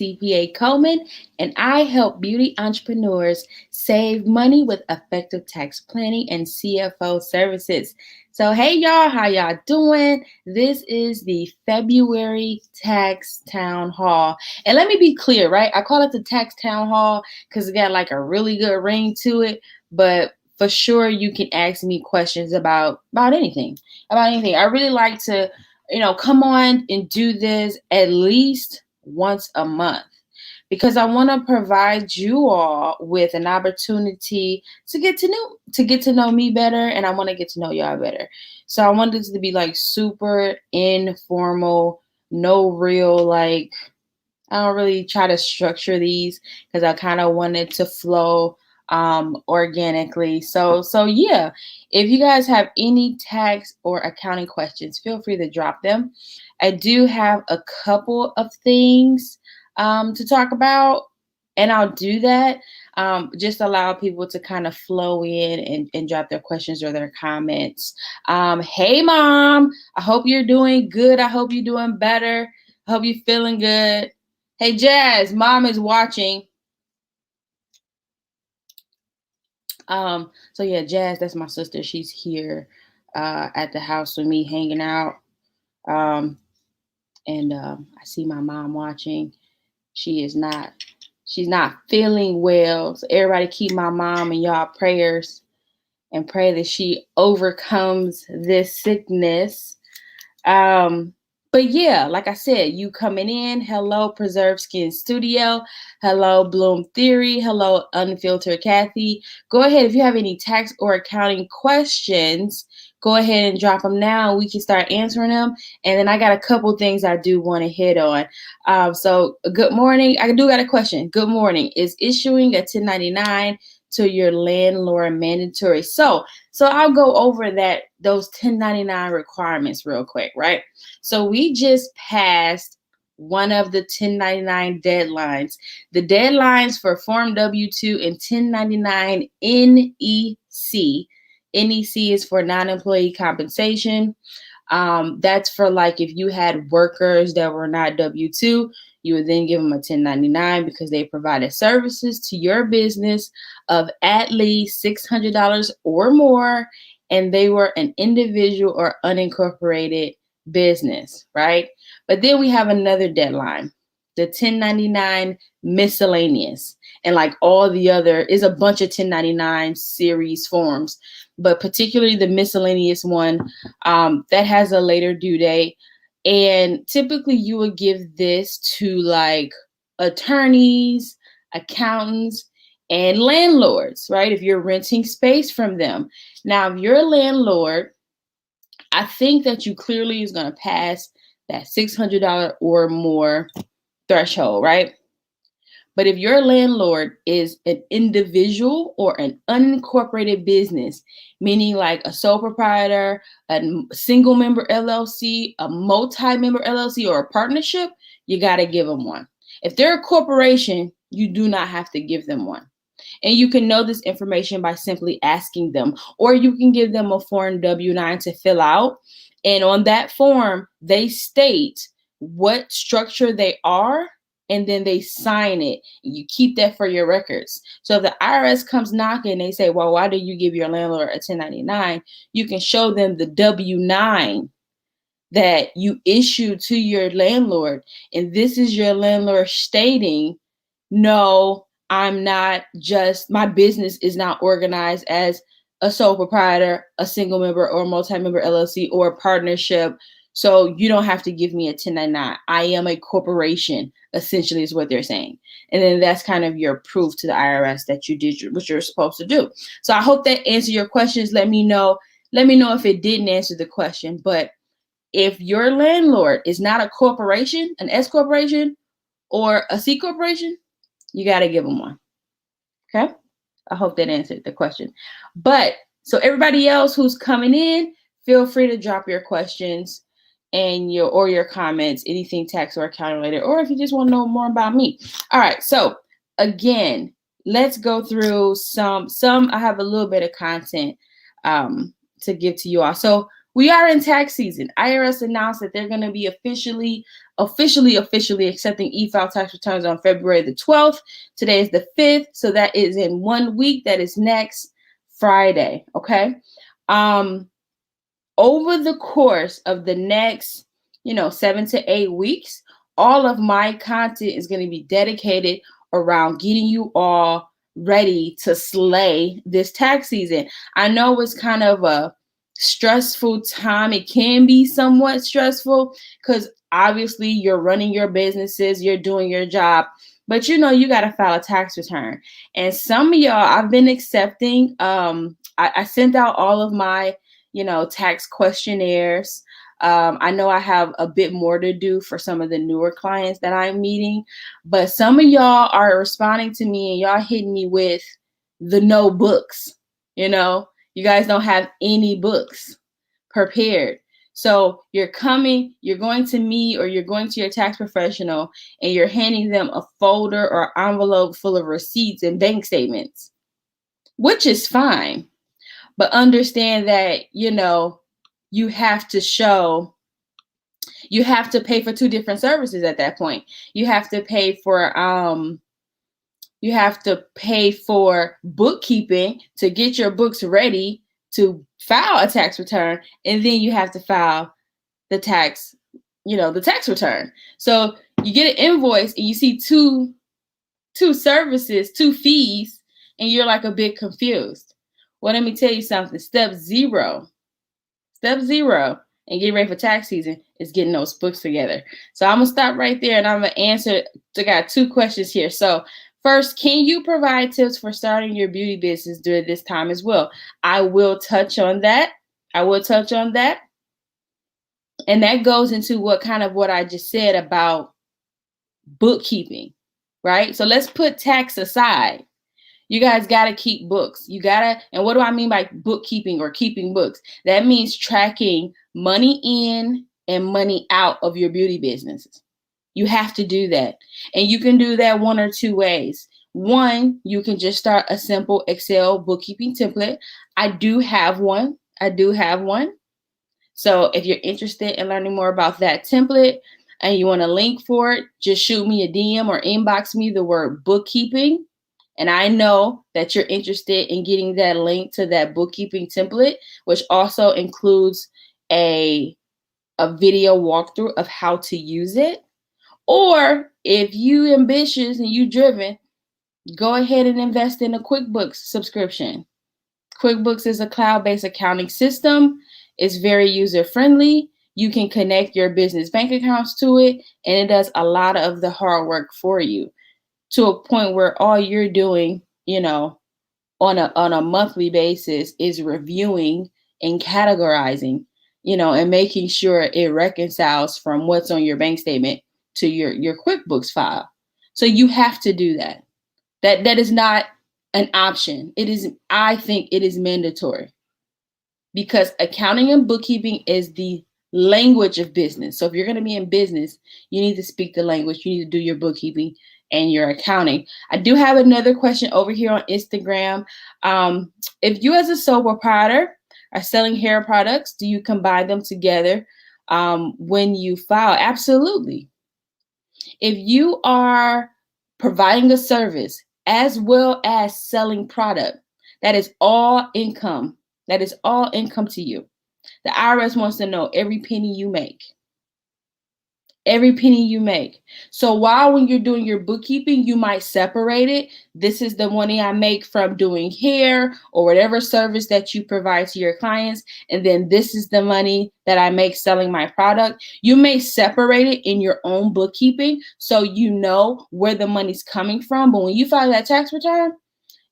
CPA Coleman, and I help beauty entrepreneurs save money with effective tax planning and CFO services. So, hey y'all, how y'all doing? This is the February Tax Town Hall. And let me be clear, right? I call it the Tax Town Hall because it got like a really good ring to it, but for sure you can ask me questions about anything. About anything. I really like to, come on and do this at least once a month because I want to provide you all with an opportunity to get to know me better, and I want to get to know y'all better. So I want this to be like super informal, no real like I don't really try to structure these because I kind of want it to flow organically. So yeah, if you guys have any tax or accounting questions, feel free to drop them. I do have a couple of things to talk about, and I'll do that. Just allow people to kind of flow in and drop their questions or their comments. Hey, mom, I hope you're doing good. I hope you're doing better. I hope you're feeling good. Hey, Jazz, mom is watching. So yeah, Jazz, that's my sister. She's here at the house with me hanging out. Um, and I see my mom watching. She is not, she's not feeling well. So everybody keep my mom in y'all prayers and pray that she overcomes this sickness. Um, but yeah, like I said, you coming in. Hello, Preserve Skin Studio. Hello, Bloom Theory. Hello, Unfiltered Kathy. Go ahead if you have any tax or accounting questions. Go ahead and drop them now. We can start answering them. And then I got a couple things I do want to hit on. So good morning. I do got a question. Good morning. Is issuing a 1099 to your landlord mandatory? So I'll go over those 1099 requirements real quick, right? So we just passed one of the 1099 deadlines. The deadlines for Form W-2 and 1099 NEC. NEC is for non-employee compensation. That's for like if you had workers that were not W-2, you would then give them a 1099 because they provided services to your business of at least $600 or more, and they were an individual or unincorporated business, right? But then we have another deadline, the 1099 miscellaneous, and like all the other is a bunch of 1099 series forms, but particularly the miscellaneous one that has a later due date. And typically you would give this to like attorneys, accountants, and landlords, right? If you're renting space from them. Now, if you're a landlord, I think that you clearly is going to pass that $600 or more threshold, right? But if your landlord is an individual or an unincorporated business, meaning like a sole proprietor, a single member LLC, a multi-member LLC, or a partnership, you got to give them one. If they're a corporation, you do not have to give them one. And you can know this information by simply asking them, or you can give them a Form W-9 to fill out. And on that form, they state what structure they are, and then they sign it. You keep that for your records. So if the IRS comes knocking, they say, well, why do you give your landlord a 1099? You can show them the W-9 that you issue to your landlord. And this is your landlord stating, no, my business is not organized as a sole proprietor, a single member or multi-member LLC or a partnership. So you don't have to give me a 1099. I am a corporation, essentially is what they're saying. And then that's kind of your proof to the IRS that you did what you're supposed to do. So I hope that answered your questions. Let me know if it didn't answer the question. But if your landlord is not a corporation, an S corporation or a C corporation, you got to give them one. Okay? I hope that answered the question. But so everybody else who's coming in, feel free to drop your questions and your comments, anything tax or accounting related, or if you just want to know more about me. All right. So again, let's go through some. I have a little bit of content to give to you all. So we are in tax season. IRS announced that they're going to be officially officially accepting e-file tax returns on February the 12th. Today is the 5th, so that is in 1 week. That is next Friday, okay? Over the course of the next, 7 to 8 weeks, all of my content is going to be dedicated around getting you all ready to slay this tax season. I know it's kind of a stressful time. It can be somewhat stressful because obviously you're running your businesses, you're doing your job, but you got to file a tax return. And some of y'all, I've been accepting, I sent out all of my, tax questionnaires. I know I have a bit more to do for some of the newer clients that I'm meeting, but some of y'all are responding to me and y'all hitting me with the no books. You guys don't have any books prepared. So you're going to me or you're going to your tax professional and you're handing them a folder or envelope full of receipts and bank statements, which is fine. But understand that, you have to pay for two different services at that point. You have to pay for bookkeeping to get your books ready to file a tax return, and then you have to file the tax return. So you get an invoice and you see two services, two fees, and you're like a bit confused. Well, let me tell you something. Step zero, and get ready for tax season is getting those books together. So I'm going to stop right there and I'm going to answer. I got 2 questions here. So first, can you provide tips for starting your beauty business during this time as well? I will touch on that. And that goes into what I just said about bookkeeping, right? So let's put tax aside. You guys got to keep books. And what do I mean by bookkeeping or keeping books? That means tracking money in and money out of your beauty businesses. You have to do that. And you can do that one or two ways. One, you can just start a simple Excel bookkeeping template. I do have one. So if you're interested in learning more about that template and you want a link for it, just shoot me a DM or inbox me the word bookkeeping. And I know that you're interested in getting that link to that bookkeeping template, which also includes a video walkthrough of how to use it. Or if you ambitious and you driven, go ahead and invest in a QuickBooks subscription. QuickBooks is a cloud-based accounting system. It's very user-friendly. You can connect your business bank accounts to it, and it does a lot of the hard work for you, to a point where all you're doing, on a monthly basis is reviewing and categorizing, and making sure it reconciles from what's on your bank statement to your QuickBooks file. So you have to do that. That is not an option. I think it is mandatory, because accounting and bookkeeping is the language of business. So if you're going to be in business, you need to speak the language. You need to do your bookkeeping and your accounting. I do have another question over here on Instagram. If you as a sole proprietor are selling hair products, do you combine them together when you file? Absolutely. If you are providing a service as well as selling product, that is all income. That is all income to you. The IRS wants to know every penny you make. Every penny you make. So while when you're doing your bookkeeping, you might separate it. This is the money I make from doing hair or whatever service that you provide to your clients. And then this is the money that I make selling my product. You may separate it in your own bookkeeping so you know where the money's coming from. But when you file that tax return,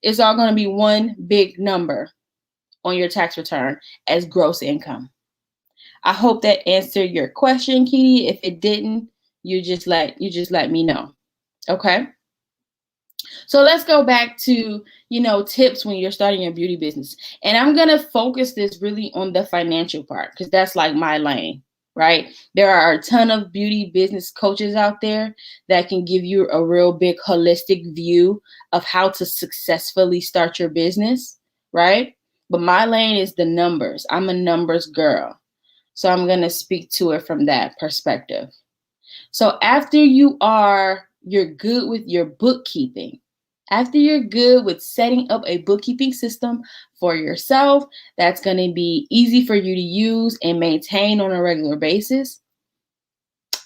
it's all going to be one big number on your tax return as gross income. I hope that answered your question, Kitty. If it didn't, you just let me know. Okay. So let's go back to, tips when you're starting your beauty business. And I'm going to focus this really on the financial part, because that's like my lane, right? There are a ton of beauty business coaches out there that can give you a real big holistic view of how to successfully start your business, right? But my lane is the numbers. I'm a numbers girl. So I'm going to speak to it from that perspective. So after you're good with your bookkeeping, after you're good with setting up a bookkeeping system for yourself that's going to be easy for you to use and maintain on a regular basis,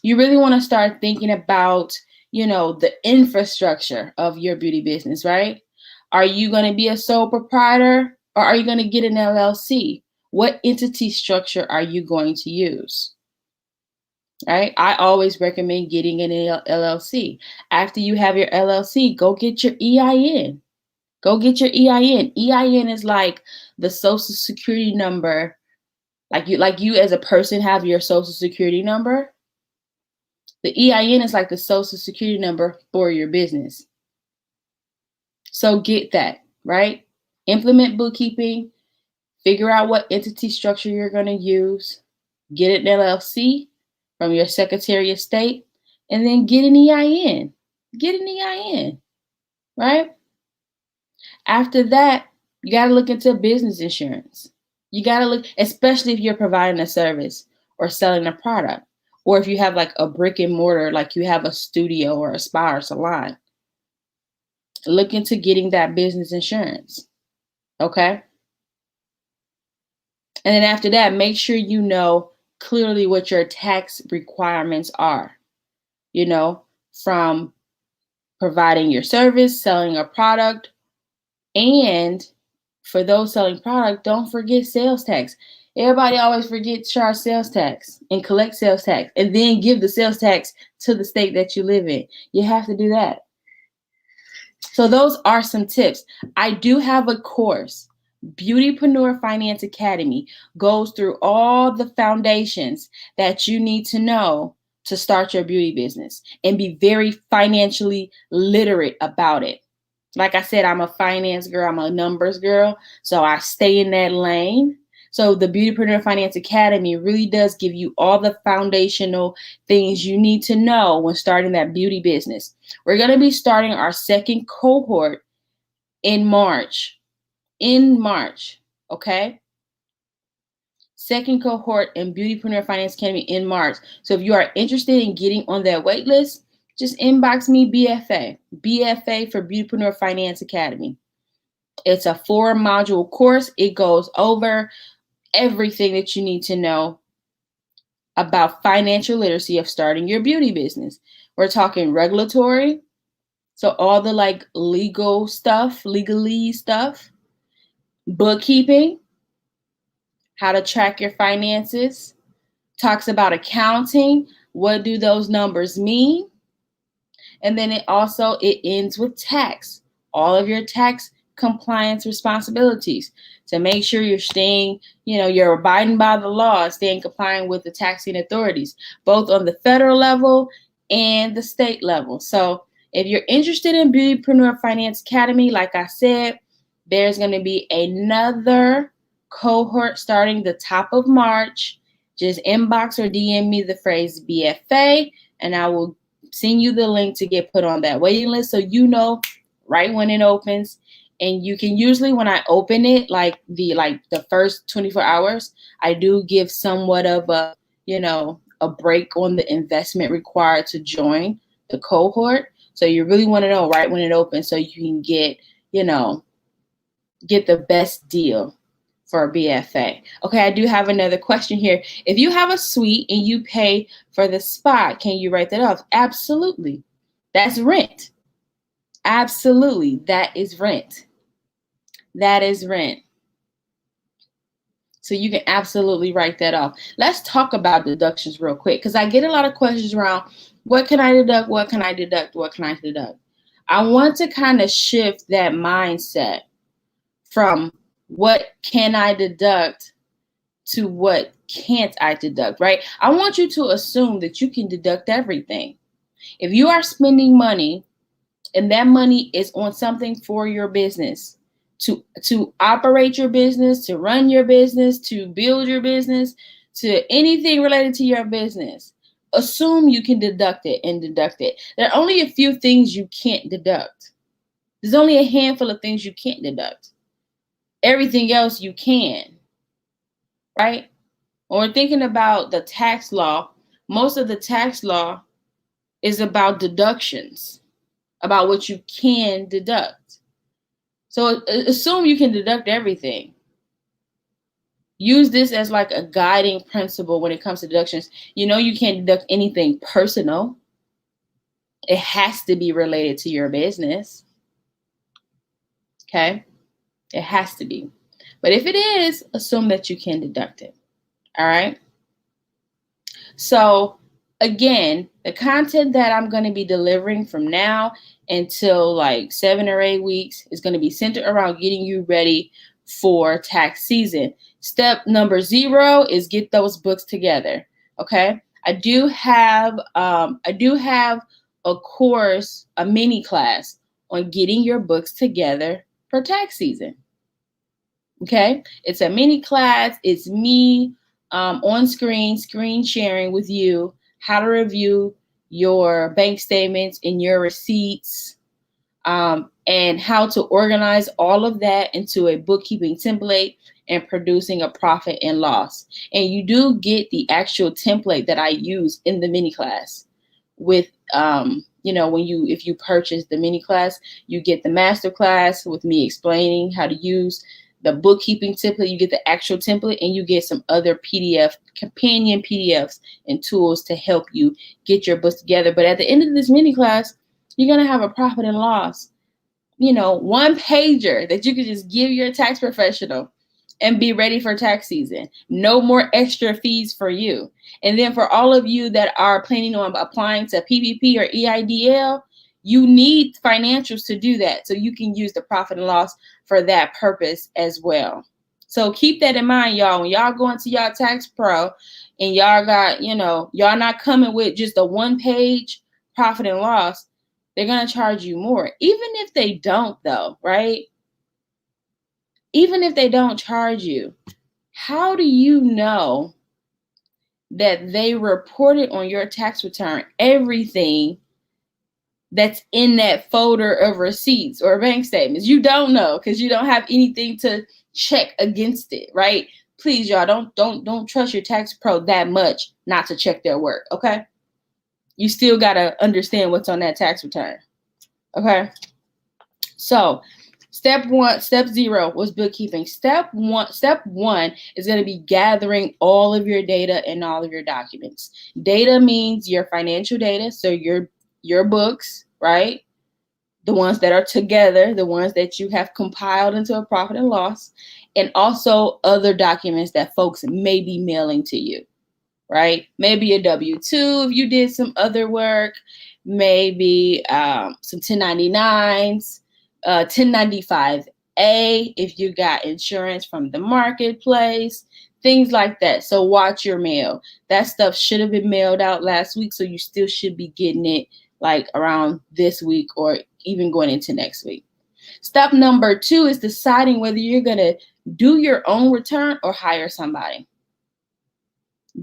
you really want to start thinking about, the infrastructure of your beauty business, right? Are you going to be a sole proprietor or are you going to get an LLC? What entity structure are you going to use? Right? I always recommend getting an LLC. After you have your LLC, go get your EIN. Go get your EIN. EIN is like the social security number. Like you as a person have your social security number. The EIN is like the social security number for your business. So get that, right? Implement bookkeeping, figure out what entity structure you're going to use, get an LLC from your Secretary of State, and then get an EIN. Get an EIN, right? After that, you got to look into business insurance. You got to look, especially if you're providing a service or selling a product, or if you have like a brick and mortar, like you have a studio or a spa or salon. Look into getting that business insurance, okay? And then after that, make sure you know clearly what your tax requirements are, from providing your service, selling a product, and for those selling product, don't forget sales tax. Everybody always forgets to charge sales tax and collect sales tax and then give the sales tax to the state that you live in. You have to do that. So those are some tips. I do have a course. Beautypreneur Finance Academy goes through all the foundations that you need to know to start your beauty business and be very financially literate about it. Like I said, I'm a finance girl, I'm a numbers girl, so I stay in that lane. So the Beautypreneur Finance Academy really does give you all the foundational things you need to know when starting that beauty business. We're going to be starting our second cohort in March. Okay? Second cohort in Beautypreneur Finance Academy in March. So if you are interested in getting on that wait list, just inbox me BFA for Beautypreneur Finance Academy. It's a 4-module course. It goes over everything that you need to know about financial literacy of starting your beauty business. We're talking regulatory, so all the like legalese stuff, bookkeeping, how to track your finances, talks about accounting, what do those numbers mean? And then it ends with tax, all of your tax compliance responsibilities to make sure you're staying, you're abiding by the law, staying compliant with the taxing authorities, both on the federal level and the state level. So if you're interested in Beautypreneur Finance Academy, like I said, there's going to be another cohort starting the top of March. Just inbox or DM me the phrase BFA, and I will send you the link to get put on that waiting list so you know right when it opens. And you can usually, when I open it, like the first 24 hours, I do give somewhat of a break on the investment required to join the cohort. So you really want to know right when it opens so you can get the best deal for a BFA. Okay, I do have another question here. If you have a suite and you pay for the spot, can you write that off? Absolutely. That's rent. Absolutely. That is rent. That is rent. So you can absolutely write that off. Let's talk about deductions real quick because I get a lot of questions around what can I deduct? What can I deduct? What can I deduct? I want to kind of shift that mindset from what can I deduct to what can't I deduct, right? I want you to assume that you can deduct everything. If you are spending money and that money is on something for your business, to operate your business, to run your business, to build your business, to anything related to your business, assume you can deduct it and deduct it. There are only a few things you can't deduct. There's only a handful of things you can't deduct. Everything else you can, right? When we're thinking about the tax law, most of the tax law is about deductions, about what you can deduct. So assume you can deduct everything. Use this as like a guiding principle when it comes to deductions. You know, you can't deduct anything personal. It has to be related to your business. Okay? It has to be. But if it is, assume that you can deduct it. All right? So again, the content that I'm going to be delivering from now until like 7 or 8 weeks is going to be centered around getting you ready for tax season. Step number 0 is get those books together. Okay. I do have a course, a mini class on getting your books together for tax season. Okay. It's a mini class. It's me on screen sharing with you how to review your bank statements and your receipts, and how to organize all of that into a bookkeeping template and producing a profit and loss. And you do get the actual template that I use in the mini class with, if you purchase the mini class, you get the master class with me explaining how to use the bookkeeping template. You get the actual template, and you get some other companion PDFs and tools to help you get your books together. But at the end of this mini class, you're going to have a profit and loss, one pager that you can just give your tax professional and be ready for tax season. No more extra fees for you. And then for all of you that are planning on applying to PPP or EIDL, you need financials to do that. So you can use the profit and loss for that purpose as well. So keep that in mind, y'all. When y'all go into y'all tax pro and y'all got, y'all not coming with just a 1-page profit and loss, they're going to charge you more. Even if they don't, though, right? Even if they don't charge you, how do you know that they reported on your tax return everything that's in that folder of receipts or bank statements? You don't know because you don't have anything to check against it, right? Please, y'all, don't trust your tax pro that much not to check their work, okay? You still got to understand what's on that tax return, okay? So step 0 was bookkeeping. Step one is going to be gathering all of your data and all of your documents. Data means your financial data, so your books, right? The ones that are together, the ones that you have compiled into a profit and loss, and also other documents that folks may be mailing to you, right? Maybe a W-2 if you did some other work, maybe some 1099s, 1095A if you got insurance from the marketplace, things like that. So watch your mail. That stuff should have been mailed out last week, so you still should be getting it like around this week or even going into next week. Step number 2 is deciding whether you're going to do your own return or hire somebody.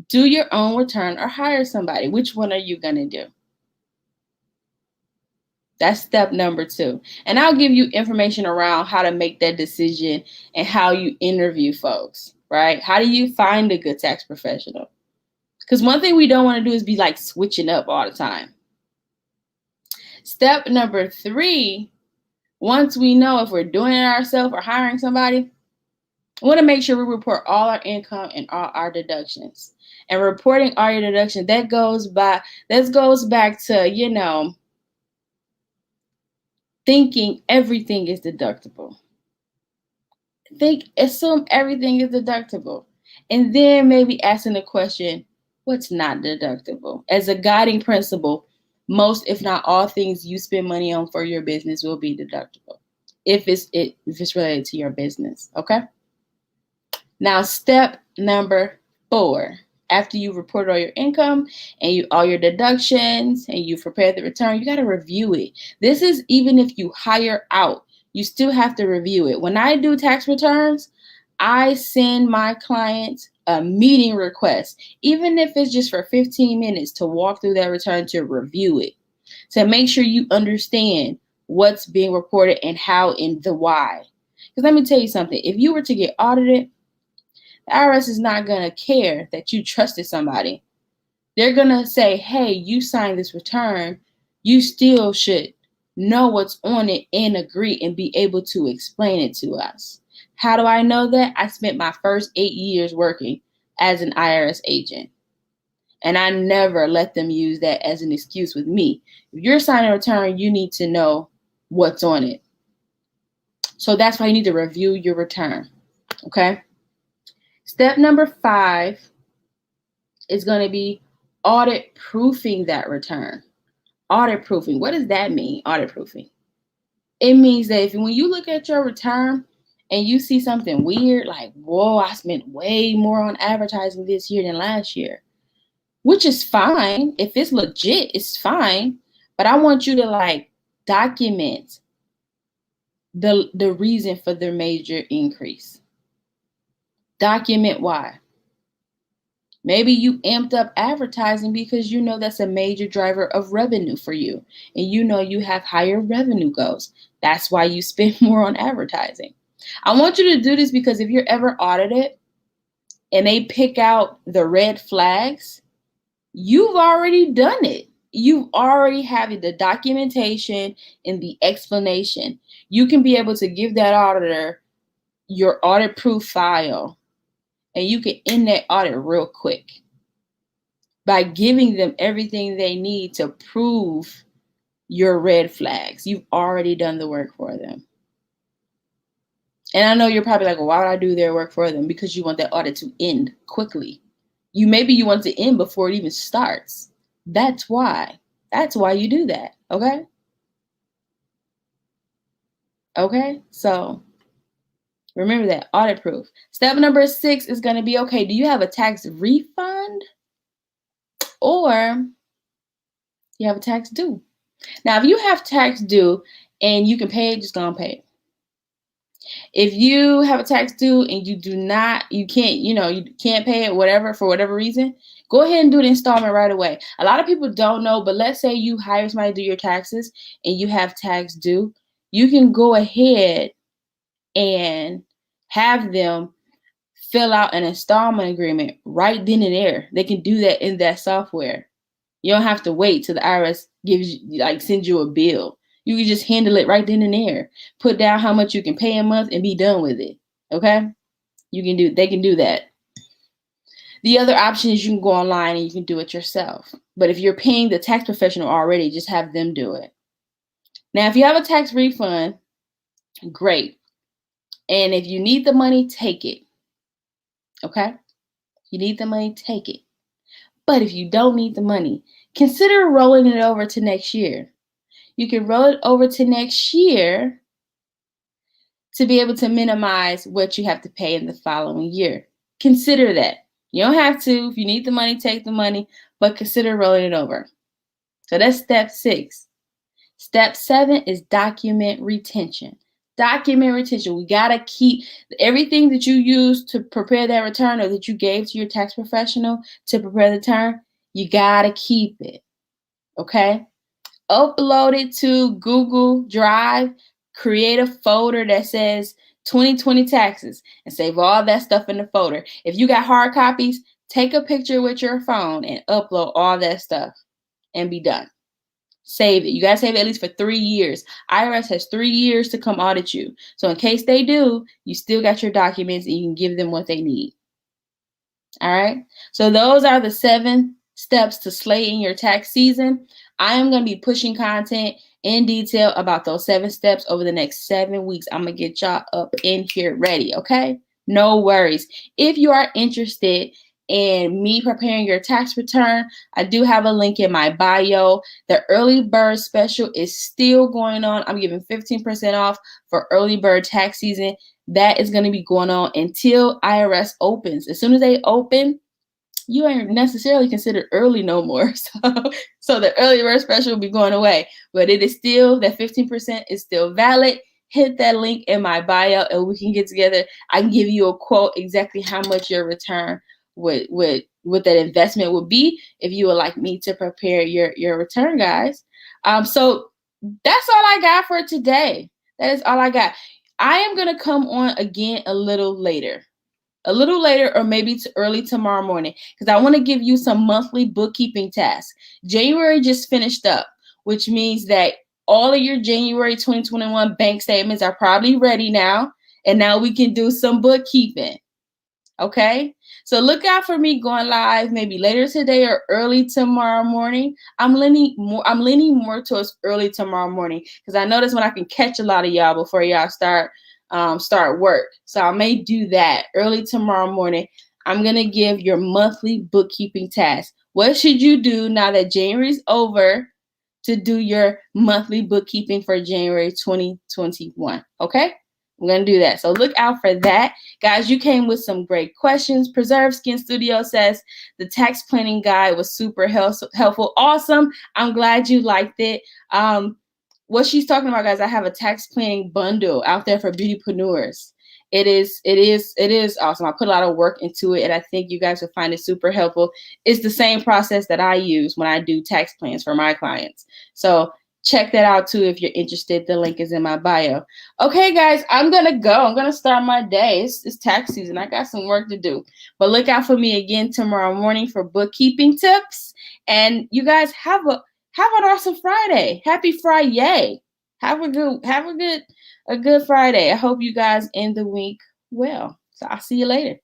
Do your own return or hire somebody. Which one are you going to do? That's step number 2. And I'll give you information around how to make that decision and how you interview folks, right? How do you find a good tax professional? Because one thing we don't want to do is be like switching up all the time. Step number 3, once we know if we're doing it ourselves or hiring somebody, we want to make sure we report all our income and all our deductions. And reporting all your deductions, that goes back to, thinking everything is deductible. Assume everything is deductible. And then maybe asking the question, what's not deductible? As a guiding principle, most, if not all things you spend money on for your business will be deductible if it's related to your business, okay? Now, step number 4, after you report all your income and all your deductions and you've prepared the return, you got to review it. This is even if you hire out, you still have to review it. When I do tax returns, I send my clients a meeting request, even if it's just for 15 minutes to walk through that return to review it, to make sure you understand what's being reported and how and the why. Because let me tell you something, if you were to get audited, the IRS is not going to care that you trusted somebody They're going to say, hey, you signed this return. You still should know what's on it and agree and be able to explain it to us. How do I know that? I spent my first 8 years working as an IRS agent. And I never let them use that as an excuse with me. If you're signing a return, you need to know what's on it. So that's why you need to review your return. Okay. Step number 5 is going to be audit proofing that return. Audit proofing. What does that mean? Audit proofing. It means that if when you look at your return and you see something weird, like, whoa, I spent way more on advertising this year than last year, which is fine. If it's legit, it's fine. But I want you to document the reason for the major increase. Document why. Maybe you amped up advertising because you know that's a major driver of revenue for you. And you know you have higher revenue goals. That's why you spend more on advertising. I want you to do this because if you're ever audited and they pick out the red flags, you've already done it. You already have the documentation and the explanation. You can be able to give that auditor your audit proof file and you can end that audit real quick by giving them everything they need to prove your red flags. You've already done the work for them. And I know you're probably like, well, why would I do their work for them? Because you want that audit to end quickly. Maybe you want it to end before it even starts. That's why. That's why you do that. Okay? Okay? So remember that. Audit proof. Step number 6 is going to be, okay, do you have a tax refund? Or you have a tax due? Now, if you have tax due and you can pay it, just go and pay it. If you have a tax due and you can't pay it, whatever, for whatever reason, go ahead and do the installment right away. A lot of people don't know, but let's say you hire somebody to do your taxes and you have tax due, you can go ahead and have them fill out an installment agreement right then and there. They can do that in that software. You don't have to wait till the IRS sends you a bill. You can just handle it right then and there. Put down how much you can pay a month and be done with it. Okay? They can do that. The other option is you can go online and you can do it yourself. But if you're paying the tax professional already, just have them do it. Now, if you have a tax refund, great. And if you need the money, take it. Okay? You need the money, take it. But if you don't need the money, consider rolling it over to next year. You can roll it over to next year to be able to minimize what you have to pay in the following year. Consider that. You don't have to. If you need the money, take the money, but consider rolling it over. So that's step 6. Step 7 is document retention. Document retention. We got to keep everything that you use to prepare that return or that you gave to your tax professional to prepare the return. You got to keep it. Okay? Upload it to Google Drive. Create a folder that says 2020 taxes and save all that stuff in the folder. If you got hard copies, take a picture with your phone and upload all that stuff and be done. Save it. You got to save it at least for 3 years. IRS has 3 years to come audit you. So in case they do, you still got your documents and you can give them what they need. All right. So those are the 7 steps to slay in your tax season. I am going to be pushing content in detail about those 7 steps over the next 7 weeks. I'm going to get y'all up in here ready. Okay. No worries. If you are interested in me preparing your tax return, I do have a link in my bio. The early bird special is still going on. I'm giving 15% off for early bird tax season. That is going to be going on until IRS opens. As soon as they open, you ain't necessarily considered early no more. So the early bird special will be going away. But it is still, that 15% is still valid. Hit that link in my bio and we can get together. I can give you a quote exactly how much your return would that investment would be if you would like me to prepare your return, guys. So that's all I got for today. That is all I got. I am going to come on again a little later. a little later or maybe early tomorrow morning, because I want to give you some monthly bookkeeping tasks. January just finished up, which means that all of your January 2021 bank statements are probably ready now. And now we can do some bookkeeping. Okay, so look out for me going live maybe later today or early tomorrow morning. I'm leaning more towards early tomorrow morning, because I notice when I can catch a lot of y'all before y'all start work. So I may do that early tomorrow morning. I'm gonna give your monthly bookkeeping task. What should you do now that January's over to do your monthly bookkeeping for January 2021? Okay, I'm going to do that. So look out for that. Guys, you came with some great questions. Preserve Skin Studio says the tax planning guide was super helpful. Awesome. I'm glad you liked it. What she's talking about, guys, I have a tax planning bundle out there for beautypreneurs. It is awesome. I put a lot of work into it, and I think you guys will find it super helpful. It's the same process that I use when I do tax plans for my clients. So check that out too if you're interested. The link is in my bio. Okay, guys, I'm gonna go. I'm gonna start my day. It's tax season. I got some work to do. But look out for me again tomorrow morning for bookkeeping tips. And you guys have an awesome Friday. Happy Friday. Have a good Friday. I hope you guys end the week well. So I'll see you later.